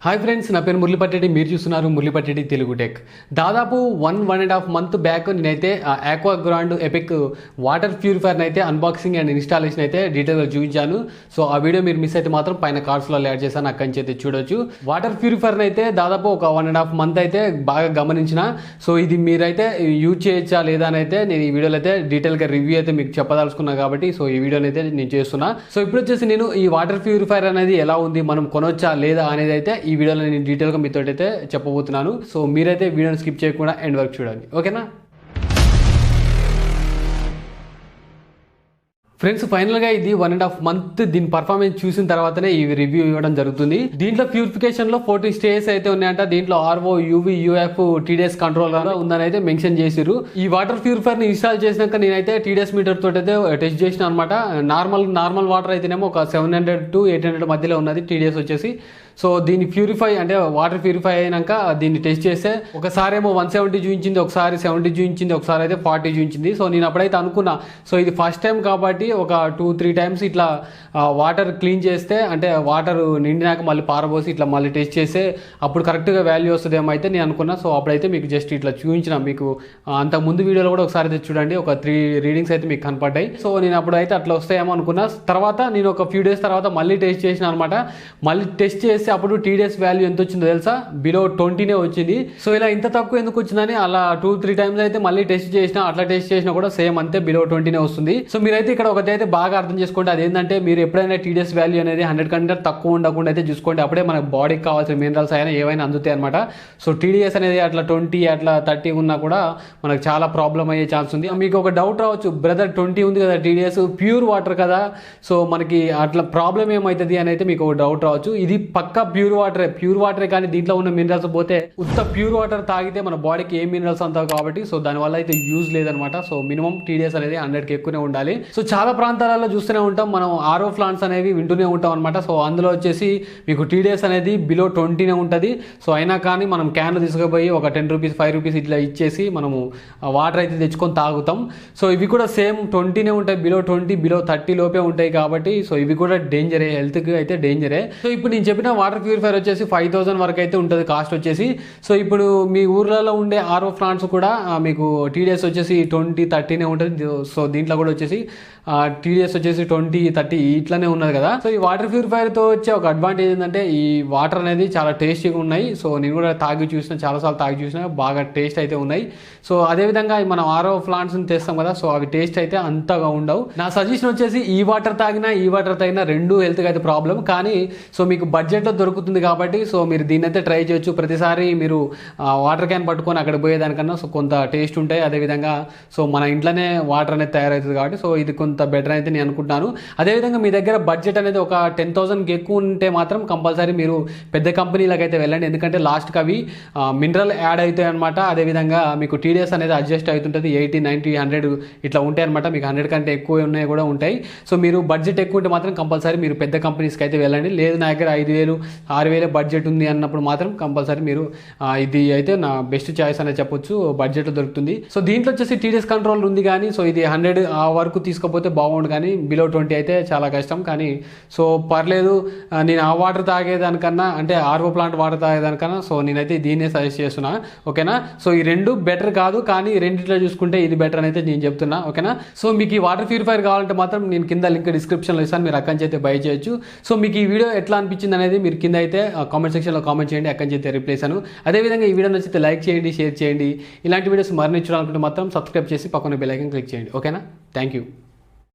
Hi friends, నా పేరు మురళిపట్టెటి. మీరు చూస్తున్నారు మురళిపట్టెటి తెలుగు టెక్. దాదాపు 1.5 మంత్ బ్యాక్ నేనైతే ఆక్వాగ్రాండ్ ఎపిక్ వాటర్ ప్యూరిఫైర్ని అయితే అన్బాక్సింగ్ అండ్ ఇన్స్టాలేషన్ అయితే డీటెయిల్గా చూపించాను. సో ఆ వీడియో మీరు మిస్ అయితే మాత్రం పైన కార్డ్స్లో యాడ్ చేశాను, అక్కడి నుంచి అయితే చూడొచ్చు. వాటర్ ప్యూరిఫైర్ని అయితే దాదాపు ఒక 1.5 మంత్ అయితే బాగా గమనించిన. సో ఇది మీరైతే యూజ్ చేయొచ్చా లేదా అని అయితే నేను ఈ వీడియోలో అయితే డీటెయిల్గా రివ్యూ అయితే మీకు చెప్పదలుచుకున్నా కాబట్టి సో ఈ వీడియోని అయితే నేను చేస్తున్నా. సో ఇప్పుడు వచ్చేసి నేను ఈ వాటర్ ప్యూరిఫైర్ అనేది ఎలా ఉంది, మనం కొనొచ్చా లేదా అనేది అయితే ఈ వీడియోలో నేను డీటెయిల్గా మీతో అయితే చెప్పబోతున్నాను. సో మీరైతే వీడియోని స్కిప్ చేయకుండా ఎండ్ వరకు చూడండి, ఓకేనా ఫ్రెండ్స్. ఫైనల్గా ఇది 1.5 మంత్ దీని పర్ఫార్మెన్స్ చూసిన తర్వాతనే ఈ రివ్యూ ఇవ్వడం జరుగుతుంది. దీంట్లో ప్యూరిఫికేషన్లో 14 స్టేజెస్ అయితే ఉన్నాయంట. దీంట్లో RO, UV, UF, TDS control ఉందని అయితే మెన్షన్ చేసిర్రు. ఈ వాటర్ ప్యూరిఫైర్ని ఇన్స్టాల్ చేసినాక నేనైతే TDS మీటర్ తోటి అయితే టెస్ట్ చేసిన అనమాట. నార్మల్ వాటర్ అయితేనేమో ఒక 700 to 800 మధ్యలో ఉన్నది TDS వచ్చేసి. సో దీన్ని ప్యూరిఫై అంటే వాటర్ ప్యూరిఫై అయినాక దీన్ని టెస్ట్ చేస్తే ఒకసారి ఏమో 170 చూపించింది, ఒకసారి 70 చూపించింది, ఒకసారి అయితే 40 చూపించింది. సో నేను అప్పుడైతే అనుకున్నా, సో ఇది ఫస్ట్ టైం కాబట్టి ఒక 2-3 టైమ్స్ ఇట్లా వాటర్ క్లీన్ చేస్తే అంటే వాటర్ నిండినాక మళ్ళీ పారబోసి ఇట్లా మళ్ళీ టెస్ట్ చేస్తే అప్పుడు కరెక్ట్గా వాల్యూ వస్తుందేమో అయితే నేను అనుకున్నా. సో అప్పుడైతే మీకు జస్ట్ ఇట్లా చూపించిన, మీకు అంత ముందు వీడియోలో కూడా ఒకసారి అయితే చూడండి, ఒక 3 రీడింగ్స్ అయితే మీకు కనపడ్డాయి. సో నేను అప్పుడు అయితే అట్లా వస్తాయేమో అనుకున్నా. తర్వాత నేను ఒక ఫ్యూ డేస్ తర్వాత మళ్ళీ టెస్ట్ చేసిన అనమాట. మళ్ళీ టెస్ట్ చేసి అప్పుడు TDS వాల్యూ ఎంత వచ్చిందో తెలుసా, బిలో 20 వచ్చింది. సో ఇలా ఇంత తక్కువ ఎందుకు వచ్చిందని అలా 2-3 టైమ్స్ అయితే మళ్ళీ టెస్ట్ చేసిన, అట్లా టెస్ట్ చేసినా కూడా సేమ్ అంతే బిలో 20 వస్తుంది. సో మీరైతే ఇక్కడ ఒకటైతే బాగా అర్థం చేసుకోండి, అదేంటంటే మీరు ఎప్పుడైనా TDS వాల్యూ అనేది 100 కంటే తక్కువ ఉండకుండా అయితే చూసుకోండి. అప్పుడే మనకు బాడీకి కావాల్సిన మినరల్స్ అయినా ఏవైనా అందుతాయి అనమాట. సో TDS అనేది అట్లా 20 అట్లా 30 ఉన్నా కూడా మనకు చాలా ప్రాబ్లం అయ్యే ఛాన్స్ ఉంది. మీకు ఒక డౌట్ రావచ్చు, బ్రదర్ 20 ఉంది కదా TDS, ప్యూర్ వాటర్ కదా, సో మనకి అట్లా ప్రాబ్లం ఏమవుతుంది అని అయితే మీకు ఒక డౌట్ రావచ్చు. ఇది పక్కా ప్యూర్ వాటరే కానీ దీంట్లో ఉన్న మినరల్స్ పోతే ఉత్త ప్యూర్ వాటర్ తాగితే మన బాడీకి ఏ మినరల్స్ అంతావు కాబట్టి సో దానివల్ల అయితే యూజ్ లేదనమాట. సో మినిమం TDS అనేది 100కి ఎక్కువనే ఉండాలి. సో చాలా ప్రాంతాలలో చూస్తూనే ఉంటాం మనం, RO ప్లాంట్స్ అనేవి వింటూనే ఉంటాం అనమాట. సో అందులో వచ్చేసి మీకు TDS అనేది బిలో 20 ఉంటుంది. సో అయినా కానీ మనం క్యాన్లు తీసుకుపోయి ఒక 10 రూపీస్ 5 రూపీస్ ఇట్లా ఇచ్చేసి మనము వాటర్ అయితే తెచ్చుకొని తాగుతాం. సో ఇవి కూడా సేమ్ 20 ఉంటాయి, బిలో 20 బిలో 30 లోపే ఉంటాయి కాబట్టి సో ఇవి కూడా డేంజరే, హెల్త్కి అయితే డేంజరే. సో ఇప్పుడు నేను చెప్పిన వాటర్ ప్యూరిఫైర్ వచ్చేసి 5000 వరకు అయితే ఉంటుంది కాస్ట్ వచ్చేసి. సో ఇప్పుడు మీ ఊర్లలో ఉండే RO ప్లాంట్స్ కూడా మీకు TDS వచ్చేసి 20-30 ఉంటుంది. సో దీంట్లో కూడా వచ్చేసి TDS వచ్చేసి 20-30 ఇట్లానే ఉన్నది కదా. సో ఈ వాటర్ ప్యూరిఫైర్తో వచ్చే ఒక అడ్వాంటేజ్ ఏంటంటే ఈ వాటర్ అనేది చాలా టేస్టీగా ఉన్నాయి. సో నేను కూడా తాగి చూసిన, చాలాసార్లు తాగి చూసిన, బాగా టేస్ట్ అయితే ఉన్నాయి. సో అదేవిధంగా మనం RO ప్లాంట్స్ని తెస్తాం కదా, సో అవి టేస్ట్ అయితే అంతగా ఉండవు. నా సజెషన్ వచ్చేసి ఈ వాటర్ తాగినా రెండు హెల్త్కి అయితే ప్రాబ్లం, కానీ సో మీకు బడ్జెట్లో దొరుకుతుంది కాబట్టి సో మీరు దీన్ని అయితే ట్రై చేయొచ్చు. ప్రతిసారి మీరు వాటర్ క్యాన్ పట్టుకొని అక్కడ పోయేదానికన్నా సో కొంత టేస్ట్ ఉంటాయి. అదేవిధంగా సో మన ఇంట్లోనే వాటర్ అనేది తయారవుతుంది కాబట్టి సో ఇది కొంత బెటర్ అయితే నేను అనుకుంటాను. అదేవిధంగా మీ దగ్గర బడ్జెట్ అనేది ఒక 10,000కి ఎక్కువ ఉంటే మాత్రం కంపల్సరీ మీరు పెద్ద కంపెనీలకు అయితే వెళ్ళండి, ఎందుకంటే లాస్ట్కి అవి మినరల్ యాడ్ అవుతాయి అనమాట. అదేవిధంగా మీకు TDS అనేది అడ్జస్ట్ అవుతుంటుంది, 80, 90, 100 ఇట్లా ఉంటాయి అనమాట. మీకు 100 కంటే ఎక్కువ ఉన్నాయి కూడా ఉంటాయి. సో మీరు బడ్జెట్ ఎక్కువ ఉంటే మాత్రం కంపల్సరీ మీరు పెద్ద కంపెనీస్కి అయితే వెళ్ళండి. లేదు నా దగ్గర 5,000, 6,000 బడ్జెట్ ఉంది అన్నప్పుడు మాత్రం కంపల్సరీ మీరు ఇది అయితే నా బెస్ట్ చాయిస్ అనేది చెప్పొచ్చు, బడ్జెట్లో దొరుకుతుంది. సో దీంట్లో వచ్చేసి TDS కంట్రోల్ ఉంది, కానీ సో ఇది 100 వరకు తీసుకపోతే బాగుండు, కానీ బిలో 20 అయితే చాలా కష్టం. కానీ సో పర్లేదు, నేను ఆ వాటర్ తాగేదానికన్నా అంటే RO ప్లాంట్ వాటర్ తాగేదానికన్నా సో నేనైతే దీన్నే సజెస్ట్ చేస్తున్నా, ఓకేనా. సో ఈ రెండు బెటర్ కాదు, కానీ రెండిట్లో చూసుకుంటే ఇది బెటర్ అని అయితే నేను చెప్తున్నా, ఓకేనా. సో మీకు ఈ వాటర్ ప్యూరిఫైర్ కావాలంటే మాత్రం నేను కింద లింక్ డిస్క్రిప్షన్లో ఇస్తాను, మీరు అక్కడి నుంచి అయితే బై చేయొచ్చు. సో మీకు ఈ వీడియో ఎట్లా అనిపించింది అనేది మీరు కింద అయితే కామెంట్ సెక్షన్లో కామెంట్ చేయండి, అక్కడి నుంచి అయితే రిప్లై ఇస్తాను. అదేవిధంగా ఈ వీడియో నచ్చితే లైక్ చేయండి, షేర్ చేయండి. ఇలాంటి వీడియోస్ మరిన్ని చూడాలనుకుంటే మాత్రం సబ్స్క్రైబ్ చేసి పక్కన బెల్ ఐకాన్ క్లిక్ చేయండి, ఓకేనా. Thank you.